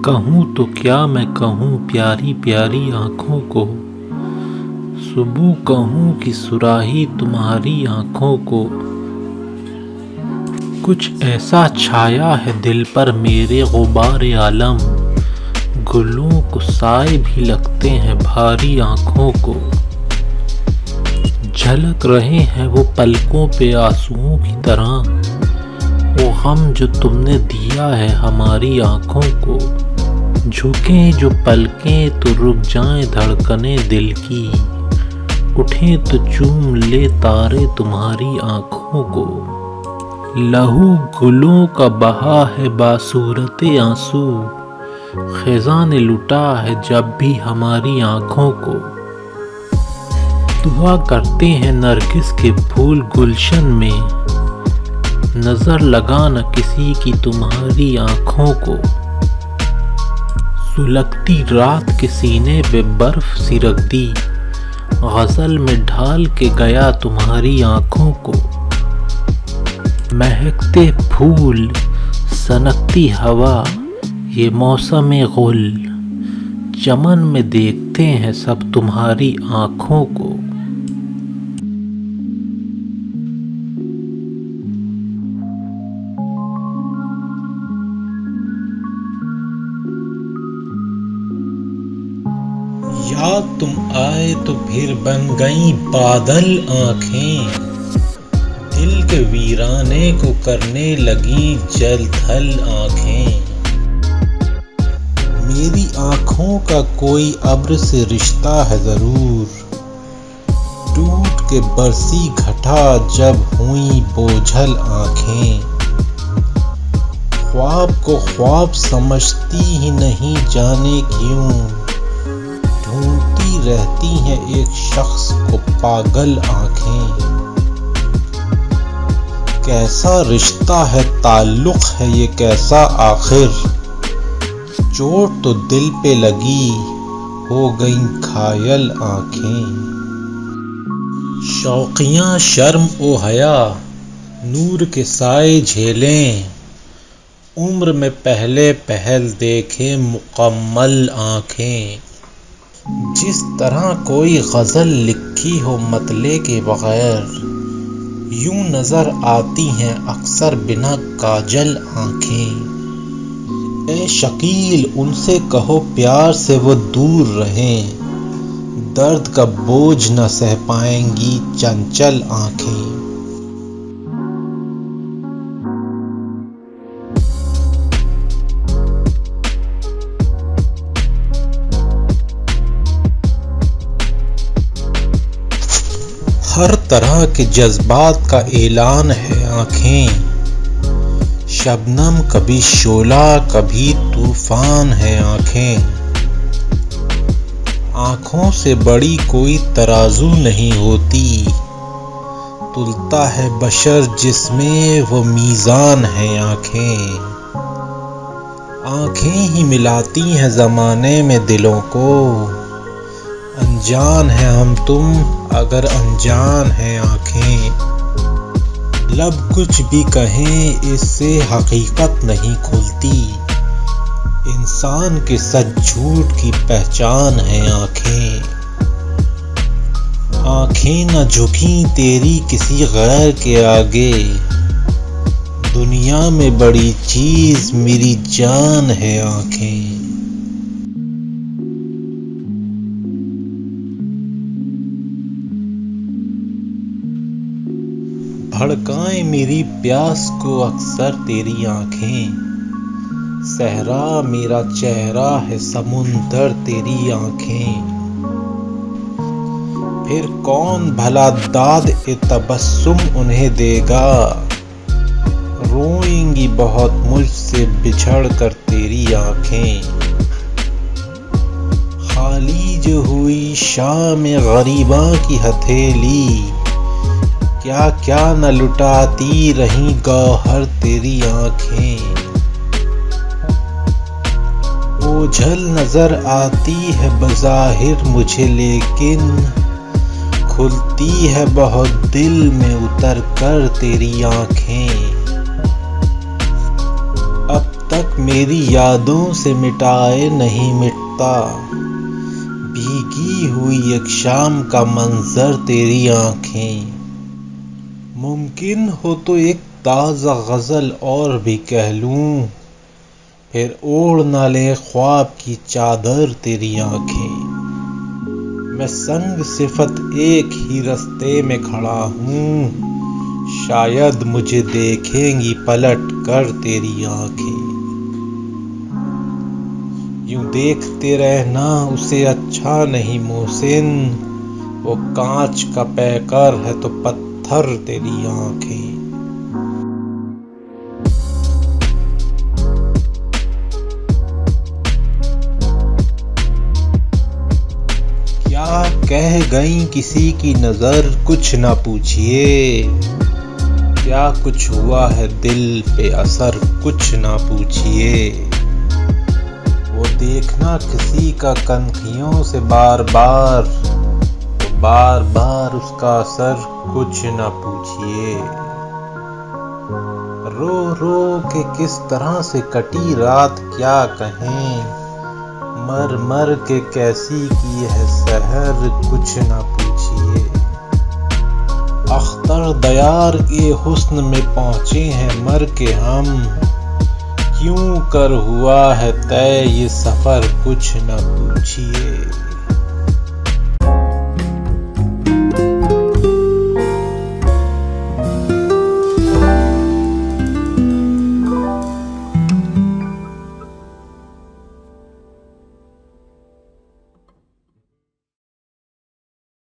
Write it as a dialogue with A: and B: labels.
A: कहूँ तो क्या मैं कहूँ प्यारी प्यारी आँखों को, सुबह कहूँ कि सुराही तुम्हारी आँखों को। कुछ ऐसा छाया है दिल पर मेरे गुबार आलम, गुलों को साए भी लगते हैं भारी आँखों को। झलक रहे हैं वो पलकों पे आंसुओं की तरह, वो गम जो तुमने दिया है हमारी आँखों को। झुकें जो पलकें तो रुक जाएं धड़कनें दिल की, उठें तो चूम ले तारे तुम्हारी आँखों को। लहू गुलों का बहा है बासूरते आंसू, खिज़ां ने लुटा है जब भी हमारी आँखों को। दुआ करते हैं नरगिस के फूल गुलशन में, नजर लगा न किसी की तुम्हारी आँखों को। सुलगती रात के सीने पे बर्फ सी रख दी, गजल में ढाल के गया तुम्हारी आँखों को। महकते फूल सनकती हवा ये मौसम गुल, चमन में देखते हैं सब तुम्हारी आँखों को।
B: याद तुम आए तो फिर बन गई बादल आँखें, दिल के वीराने को करने लगी जल थल आँखें। मेरी आँखों का कोई अब्र से रिश्ता है जरूर, टूट के बरसी घटा जब हुई बोझल आँखें। ख्वाब को ख्वाब समझती ही नहीं जाने क्यों, ढूंढती रहती हैं एक शख्स को पागल आँखें। कैसा रिश्ता है ताल्लुक है ये कैसा आखिर, चोट तो दिल पे लगी हो गई घायल आँखें। शौकियाँ शर्म ओ हया नूर के साए झेलें, उम्र में पहले पहल देखें मुकम्मल आँखें। जिस तरह कोई गजल लिखी हो मतले के बगैर, यूं नजर आती हैं अक्सर बिना काजल आँखें। ए शकील उनसे कहो प्यार से वो दूर रहें, दर्द का बोझ न सह पाएंगी चंचल आँखें। हर तरह के जज्बात का ऐलान है आँखें, शबनम कभी शोला कभी तूफान है आँखें। आँखों से बड़ी कोई तराजू नहीं होती, तुलता है बशर जिसमें वो मीज़ान है आँखें। आँखें ही मिलाती हैं ज़माने में दिलों को, अनजान है हम तुम अगर अनजान है आँखें। लब कुछ भी कहें इससे हकीकत नहीं खुलती, इंसान के सच झूठ की पहचान है आँखें। आँखें न झुकी तेरी किसी गैर के आगे, दुनिया में बड़ी चीज मेरी जान है आँखें। भड़काएं मेरी प्यास को अक्सर तेरी आँखें, सहरा मेरा चेहरा है समुंदर तेरी आँखें। फिर कौन भला दाद ए तबस्सुम उन्हें देगा, रोएंगी बहुत मुझसे बिछड़ कर तेरी आँखें। खाली जो हुई शाम गरीबा की हथेली, क्या क्या न लुटाती रही गौहर तेरी आँखें। ओझल नजर आती है बज़ाहिर मुझे लेकिन, खुलती है बहुत दिल में उतर कर तेरी आँखें। अब तक मेरी यादों से मिटाए नहीं मिटता। भीगी हुई एक शाम का मंजर तेरी आंखें। मुमकिन हो तो एक ताज़ा गज़ल और भी कह लूं, फिर ओढ़ ना ले ख्वाब की चादर तेरी आंखें। मैं संग सिफत एक ही रास्ते में खड़ा हूँ, शायद मुझे देखेंगी पलट कर तेरी आंखें। यूं देखते रहना उसे अच्छा नहीं मोहसिन, वो कांच का पैकर है तो पत्थर तेरी आंखें। क्या कह गई किसी की नजर कुछ ना पूछिए, क्या कुछ हुआ है दिल पे असर कुछ ना पूछिए। वो देखना किसी का कनखियों से बार बार, तो बार बार उसका असर कुछ ना पूछिए। रो रो के किस तरह से कटी रात क्या कहें, मर मर के कैसी की है सहर कुछ ना पूछिए। अख्तर दयार के हुस्न में पहुंचे हैं मर के हम, क्यों कर हुआ है तय ये सफर कुछ न पूछिए।